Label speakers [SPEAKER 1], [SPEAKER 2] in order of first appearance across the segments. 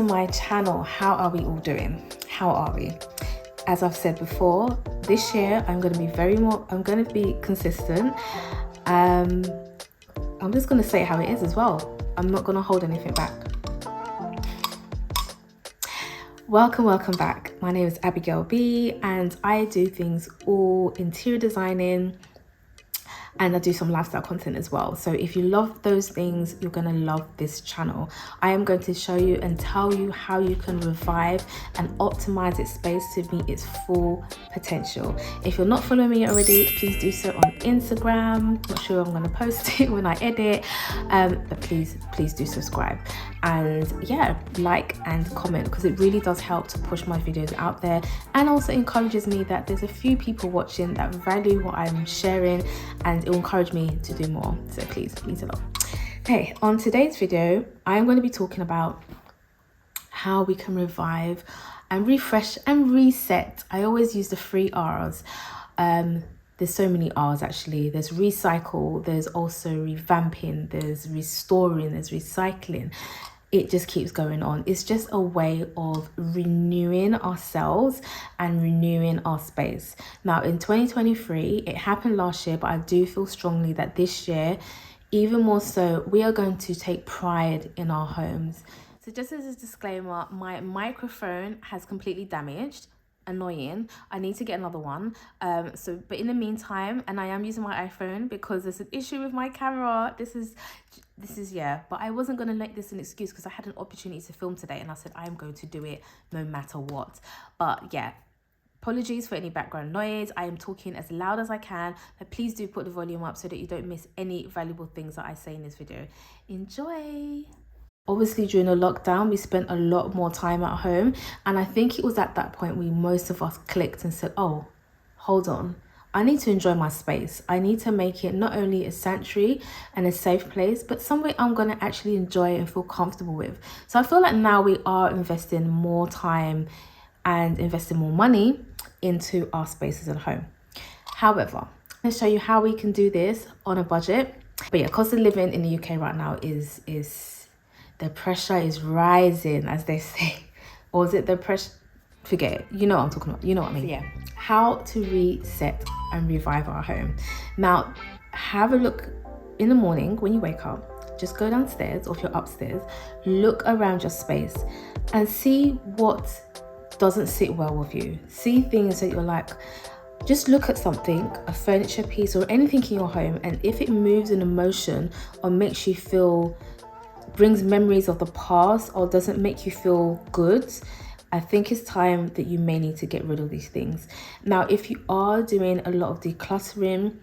[SPEAKER 1] to my channel. How are we all doing? How are we? As I've said before, this year I'm going to be consistent. I'm just going to say how it is as well. I'm not going to hold anything back. Welcome back. My name is Abigail B and I do things all interior designing, and I do some lifestyle content as well. So if you love those things, you're gonna love this channel. I am going to show you and tell you how you can revive and optimize its space to meet its full potential. If you're not following me already, please do so on Instagram. Not sure I'm gonna post it when I edit, but please do subscribe. And yeah, like and comment, because it really does help to push my videos out there, and also encourages me that there's a few people watching that value what I'm sharing, and it will encourage me to do more. So please a lot. Okay, on today's video I'm going to be talking about how we can revive and refresh and reset. I always use the 3 R's. There's so many R's actually. There's recycle, there's also revamping, there's restoring, there's recycling. It just keeps going on. It's just a way of renewing ourselves and renewing our space. Now in 2023, it happened last year, but I do feel strongly that this year, even more so, we are going to take pride in our homes. So just as a disclaimer, my microphone has completely damaged. Annoying. I need to get another one. But in the meantime, and I am using my iPhone because there's an issue with my camera. This is yeah, but I wasn't going to make this an excuse because I had an opportunity to film today and I said I am going to do it no matter what. But yeah, apologies for any background noise. I am talking as loud as I can, but please do put the volume up so that you don't miss any valuable things that I say in this video. Enjoy. Obviously, during the lockdown, we spent a lot more time at home. And I think it was at that point most of us clicked and said, oh, hold on. I need to enjoy my space. I need to make it not only a sanctuary and a safe place, but somewhere I'm going to actually enjoy and feel comfortable with. So I feel like now we are investing more time and investing more money into our spaces at home. However, I'm going to show you how we can do this on a budget. But yeah, cost of living in the UK right now is the pressure is rising, as they say. Or is it the pressure? Forget it. You know what I'm talking about. You know what I mean. Yeah. How to reset and revive our home. Now, have a look in the morning when you wake up. Just go downstairs, or if you're upstairs, look around your space and see what doesn't sit well with you. See things that you're like, just look at something, a furniture piece or anything in your home, and if it moves an emotion or makes you feel, brings memories of the past or doesn't make you feel good, I think it's time that you may need to get rid of these things. Now, if you are doing a lot of decluttering,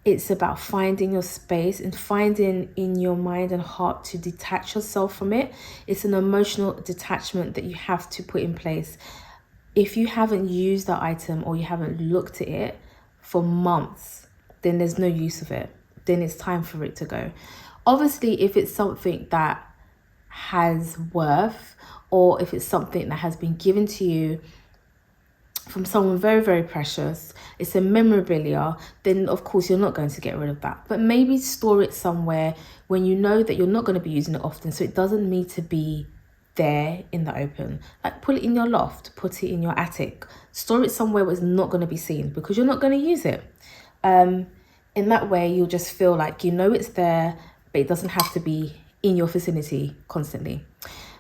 [SPEAKER 1] it's about finding your space and finding in your mind and heart to detach yourself from it. It's an emotional detachment that you have to put in place. If you haven't used that item or you haven't looked at it for months, then there's no use of it. Then it's time for it to go. Obviously, if it's something that has worth, or if it's something that has been given to you from someone very, very precious, it's a memorabilia, then of course you're not going to get rid of that. But maybe store it somewhere when you know that you're not going to be using it often, so it doesn't need to be there in the open. Like, put it in your loft, put it in your attic, store it somewhere where it's not going to be seen because you're not going to use it. In that way, you'll just feel like you know it's there, but it doesn't have to be in your vicinity constantly.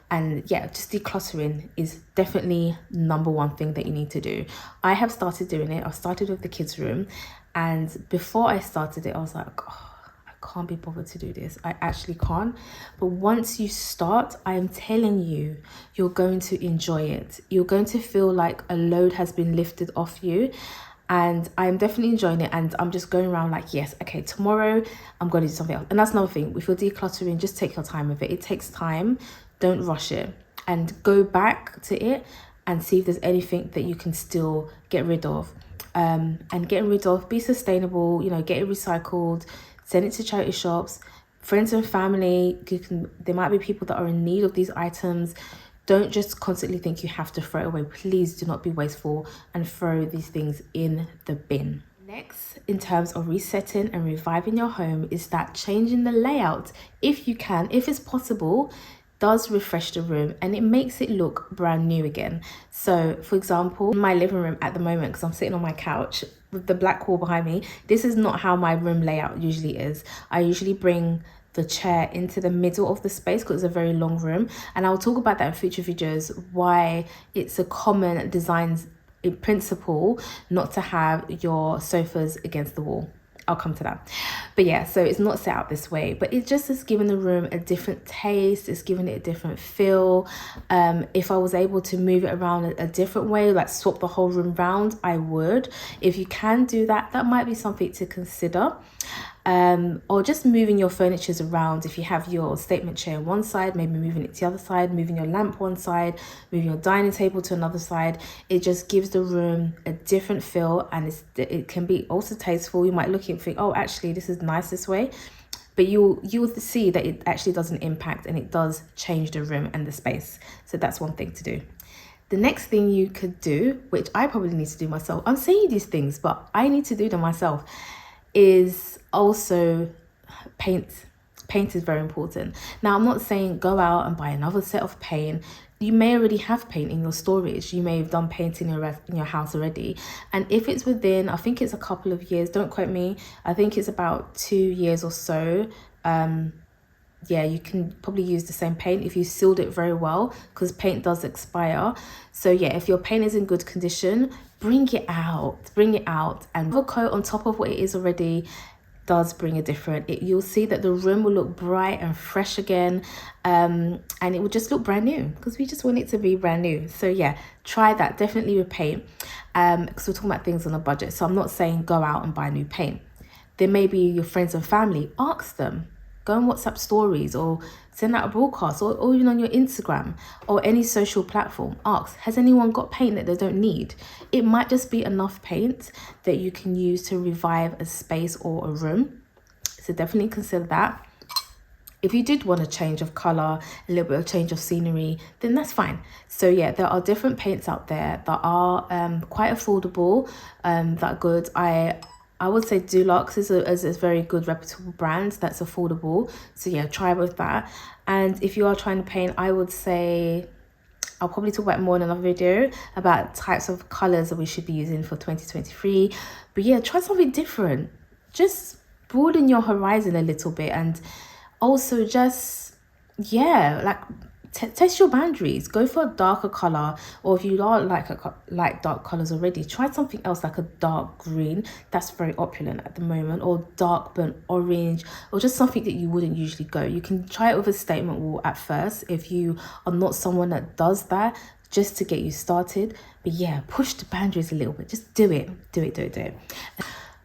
[SPEAKER 1] And yeah, just decluttering is definitely number one thing that you need to do. I have started doing it. I've started with the kids' room, and before I started it, I was like, oh, I can't be bothered to do this. I actually can't. But once you start, I am telling you, you're going to enjoy it. You're going to feel like a load has been lifted off you. And I'm definitely enjoying it, and I'm just going around like, yes, okay, tomorrow I'm going to do something else. And that's another thing. If you're decluttering, just take your time with it. It takes time. Don't rush it, and go back to it and see if there's anything that you can still get rid of. And getting rid of, be sustainable, you know, get it recycled, send it to charity shops, friends and family. There might be people that are in need of these items. Don't just constantly think you have to throw it away. Please do not be wasteful and throw these things in the bin. Next, in terms of resetting and reviving your home, is that changing the layout. If you can, if it's possible, does refresh the room and it makes it look brand new again. So for example, in my living room at the moment, because I'm sitting on my couch with the black wall behind me, this is not how my room layout usually is. I usually bring the chair into the middle of the space because it's a very long room, and I'll talk about that in future videos, why it's a common design in principle not to have your sofas against the wall. I'll come to that. But yeah, so it's not set out this way, but it just is giving the room a different taste. It's giving it a different feel. If I was able to move it around a different way, like swap the whole room round, I would. If you can do that, that might be something to consider. Or just moving your furnitures around. If you have your statement chair on one side, maybe moving it to the other side, moving your lamp one side, moving your dining table to another side. It just gives the room a different feel, and it can be also tasteful. You might look at it and think, oh, actually this is nice this way, but you'll see that it actually doesn't impact, and it does change the room and the space. So that's one thing to do. The next thing you could do, which I probably need to do myself, I'm saying these things but I need to do them myself, is also paint. Paint is very important. Now, I'm not saying go out and buy another set of paint. You may already have paint in your storage. You may have done paint in your house already. And if it's within, I think it's a couple of years, don't quote me, I think it's about 2 years or so, yeah, you can probably use the same paint if you sealed it very well, because paint does expire. So yeah, if your paint is in good condition, bring it out and have a coat on top of what it is already. Does bring a different, you'll see that the room will look bright and fresh again, and it will just look brand new, because we just want it to be brand new. So yeah, try that definitely with paint, because we're talking about things on a budget. So I'm not saying go out and buy new paint. There may be your friends and family, ask them. Go on WhatsApp stories or send out a broadcast, or even on your Instagram or any social platform. Ask, has anyone got paint that they don't need? It might just be enough paint that you can use to revive a space or a room. So definitely consider that. If you did want a change of color, a little bit of change of scenery, then that's fine. So yeah, there are different paints out there that are quite affordable, that are good. I would say Dulux is a very good reputable brand that's affordable. So yeah, try with that. And if you are trying to paint, I would say, I'll probably talk about more in another video about types of colors that we should be using for 2023. But yeah, try something different. Just broaden your horizon a little bit, and also just, yeah, like test your boundaries. Go for a darker color, or if you are like dark colors already, try something else like a dark green that's very opulent at the moment, or dark burnt orange, or just something that you wouldn't usually go. You can try it with a statement wall at first if you are not someone that does that, just to get you started. But yeah, push the boundaries a little bit. Just do it.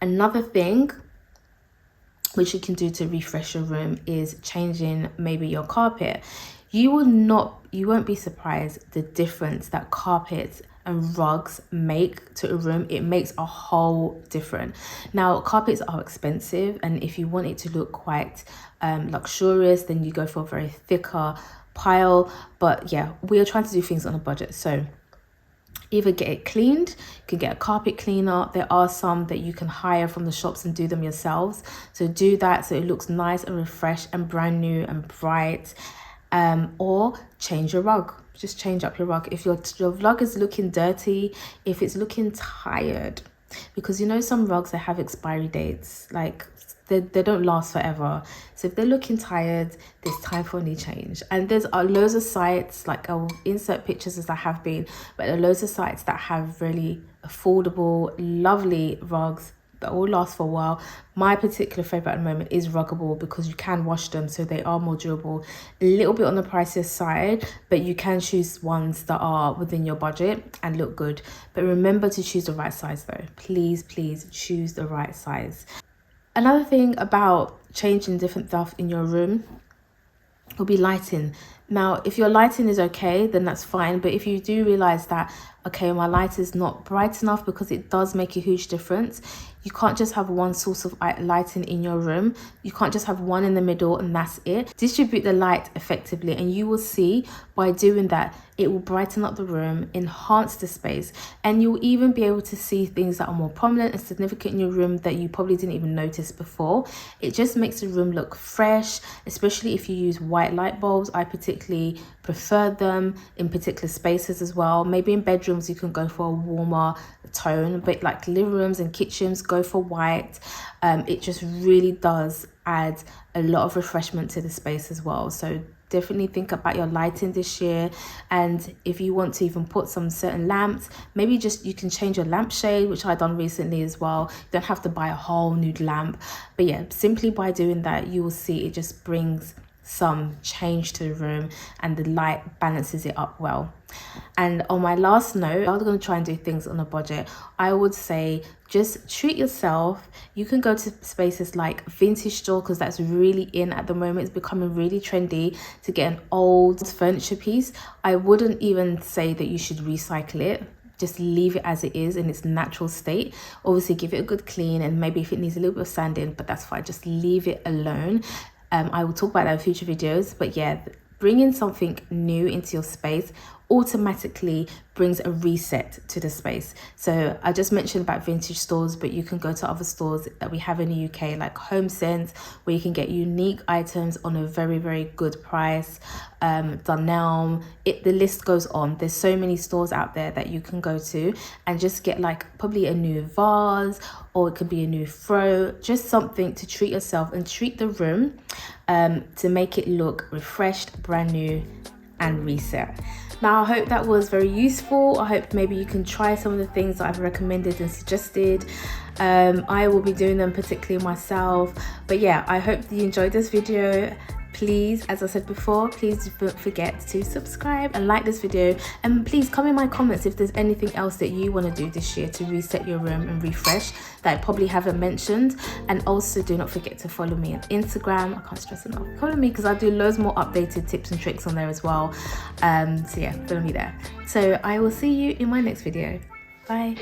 [SPEAKER 1] Another thing which you can do to refresh your room is changing maybe your carpet. You won't be surprised the difference that carpets and rugs make to a room. It makes a whole difference. Now, carpets are expensive, and if you want it to look quite luxurious, then you go for a very thicker pile. But yeah, we are trying to do things on a budget, so either get it cleaned, you can get a carpet cleaner. There are some that you can hire from the shops and do them yourselves. So do that so it looks nice and refreshed and brand new and bright. Or change your rug. Just change up your rug. If your rug is looking dirty, if it's looking tired, because you know some rugs that have expiry dates, like they don't last forever. So if they're looking tired, there's time for any change. And there's loads of sites, like I'll insert pictures as I have been, but there are loads of sites that have really affordable, lovely rugs that will last for a while. My particular favorite at the moment is Ruggable, because you can wash them, so they are more durable. A little bit on the pricier side, but you can choose ones that are within your budget and look good. But remember to choose the right size though. Please choose the right size. Another thing about changing different stuff in your room will be lighting. Now, if your lighting is okay, then that's fine. But if you do realize that, okay, my light is not bright enough, because it does make a huge difference. You can't just have one source of lighting in your room. You can't just have one in the middle and that's it. Distribute the light effectively, and you will see by doing that, it will brighten up the room, enhance the space, and you'll even be able to see things that are more prominent and significant in your room that you probably didn't even notice before. It just makes the room look fresh, especially if you use white light bulbs. I particularly typically prefer them in particular spaces as well. Maybe in bedrooms you can go for a warmer tone, but like living rooms and kitchens, go for white. It just really does add a lot of refreshment to the space as well. So definitely think about your lighting this year, and if you want to even put some certain lamps, maybe just you can change your lampshade, which I done recently as well. You don't have to buy a whole new lamp, but yeah, simply by doing that you will see it just brings some change to the room and the light balances it up well. And on my last note, I was going to try and do things on a budget. I would say just treat yourself. You can go to spaces like vintage store, because that's really in at the moment. It's becoming really trendy to get an old furniture piece. I wouldn't even say that you should recycle it. Just leave it as it is in its natural state. Obviously give it a good clean, and maybe if it needs a little bit of sanding, but that's fine, just leave it alone. I will talk about that in future videos, but yeah, bringing something new into your space automatically brings a reset to the space. So I just mentioned about vintage stores, but you can go to other stores that we have in the UK like HomeSense, where you can get unique items on a very, very good price. Dunelm, the list goes on. There's so many stores out there that you can go to and just get like probably a new vase, or it could be a new throw, just something to treat yourself and treat the room to make it look refreshed, brand new and reset. Now I hope that was very useful. I hope maybe you can try some of the things that I've recommended and suggested. I will be doing them particularly myself, but yeah, I hope you enjoyed this video. Please, as I said before, please don't forget to subscribe and like this video, and please comment in my comments if there's anything else that you want to do this year to reset your room and refresh that I probably haven't mentioned. And also do not forget to follow me on Instagram. I can't stress enough, follow me, because I do loads more updated tips and tricks on there as well. So yeah, follow me there. So I will see you in my next video. Bye.